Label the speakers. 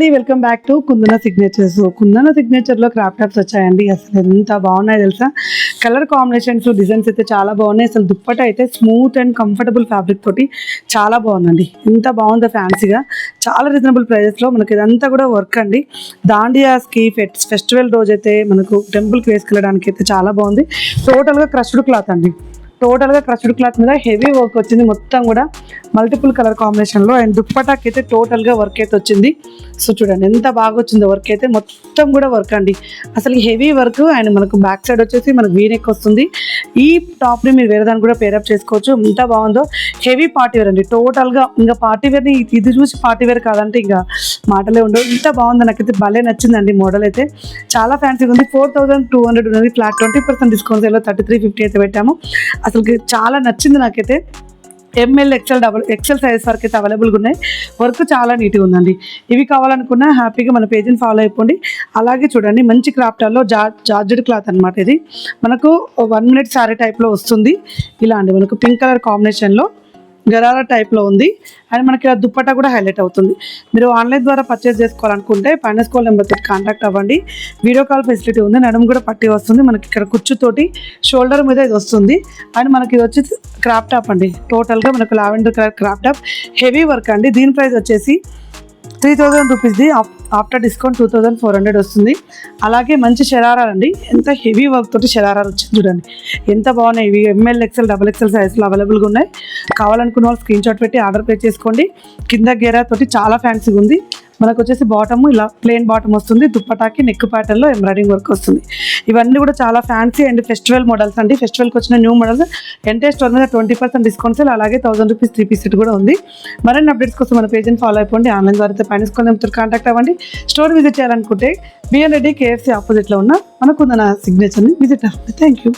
Speaker 1: అండి, welcome back to Kundana signatures. Kundana సిగ్నేచర్లో craft tops వచ్చాయండి. అసలు ఎంత బాగున్నాయి తెలుసా. కలర్ కాంబినేషన్స్, డిజైన్స్ అయితే చాలా బాగున్నాయి. అసలు దుప్పట అయితే స్మూత్ అండ్ కంఫర్టబుల్ ఫ్యాబ్రిక్ తోటి చాలా బాగుందండి. ఎంత బాగుందో ఫ్యాన్సీగా, చాలా రీజనబుల్ ప్రైజెస్లో మనకి ఇదంతా కూడా వర్క్ అండి. దాండియాస్కి ఫెస్టివల్ రోజు అయితే మనకు టెంపుల్కి వేసుకెళ్ళడానికి అయితే చాలా బాగుంది. టోటల్గా క్రష్డ్ క్లాత్ అండి. టోటల్గా క్రష్డ్ క్లాత్ మీద హెవీ వర్క్ వచ్చింది. మొత్తం కూడా మల్టిపుల్ కలర్ కాంబినేషన్లో అండ్ దుప్పటాకి అయితే టోటల్గా వర్క్ అయితే వచ్చింది. సో చూడండి ఎంత బాగా వచ్చిందో వర్క్ అయితే, మొత్తం కూడా వర్క్ అండి. అసలు హెవీ వర్క్ అండ్ మనకు బ్యాక్ సైడ్ వచ్చేసి మనకు వీనెక్ వస్తుంది. ఈ టాప్ని మీరు వేరే దాన్ని కూడా పేరప్ చేసుకోవచ్చు. ఎంత బాగుందో. హెవీ పార్టీ వేర్ అండి టోటల్గా. ఇంకా పార్టీ వేర్ని ఇది చూసి పార్టీ వేర్ కాదంటే ఇంకా మాటలే ఉండవు. ఇంత బాగుంది, నాకైతే భలే నచ్చిందండి. మోడల్ అయితే చాలా ఫ్యాన్సీగా ఉంది. 4200 ఉన్నది. ఫ్లాట్ 20% డిస్కౌంట్ 3350 అయితే పెట్టాము. అసలు చాలా నచ్చింది నాకైతే. ఎంఎల్ ఎక్సెల్ సైజ్ వరకు అయితే అవైలబుల్గా ఉన్నాయి. వర్క్ చాలా నీట్గా ఉందండి. ఇవి కావాలనుకున్నా హ్యాపీగా మన పేజీని ఫాలో అయిపోండి. అలాగే చూడండి మంచి క్రాఫ్టాల్లో జార్జెడ్ క్లాత్ అనమాట. ఇది మనకు 1 minute శారీ టైప్లో వస్తుంది. ఇలా అండి మనకు పింక్ కలర్ కాంబినేషన్లో గరారా టైప్లో ఉంది. అండ్ మనకి ఇలా దుప్పట్టా కూడా హైలైట్ అవుతుంది. మీరు ఆన్లైన్ ద్వారా పర్చేస్ చేసుకోవాలనుకుంటే పైన స్క్రోల్ నెంబర్ తోటి కాంటాక్ట్ అవ్వండి. వీడియో కాల్ ఫెసిలిటీ ఉంది. నడుము కూడా పట్టి వస్తుంది. మనకి ఇక్కడ కుచ్చుతోటి షోల్డర్ మీద ఇది వస్తుంది. అండ్ మనకి ఇది వచ్చి క్రాప్ టాప్ అండి. టోటల్గా మనకు lavender colour crop top, heavy work అండి. దీని ప్రైస్ వచ్చేసి 3000 రూపీస్ది. ఆఫ్టర్ డిస్కౌంట్ 2400 వస్తుంది. అలాగే మంచి షరారాలు అండి. ఎంత హెవీ వర్క్ తోటి షరారాలు వచ్చింది చూడండి. ఎంత బాగున్నాయి. ఇవి ఎంఎల్ ఎక్సెల్ XXL సైజ్లో అవైలబుల్గా ఉన్నాయి. కావాలనుకున్న వాళ్ళు స్క్రీన్ షాట్ పెట్టి ఆర్డర్ పే చేసుకోండి. కింద గేరా తోటి చాలా ఫ్యాన్సీగా ఉంది. మనకు వచ్చేసి బాటము ఇలా ప్లెయిన్ బాటమ్ వస్తుంది. దుప్పటాకి నెక్ ప్యాటర్న్లో ఎంబ్రాయిడింగ్ వర్క్ వస్తుంది. ఇవన్నీ కూడా చాలా ఫ్యాన్సీ అండ్ ఫెస్టివల్ మోడల్స్ అండి. ఫెస్టివల్కి వచ్చిన న్యూ మోడల్స్. ఎంటైర్ స్టోర్ మీద 20% డిస్కౌంట్ సేల్, అలాగే 1000 రూపీస్ 3 పీస్ సెట్ కూడా ఉంది. మరిన్ని అప్డేట్స్ కోసం మన పేజ్ని ఫాలో అయిపోండి. ఆన్లైన్ ద్వారా పైన కాంటాక్ట్ అవ్వండి. స్టోర్ విజిట్ చేయాలనుకుంటే బిఎన్ రెడ్డి KFC ఆపోజిట్లో ఉన్న మన కుందన సిగ్నేచర్ని విజిట్ అవ్వండి. Thank you.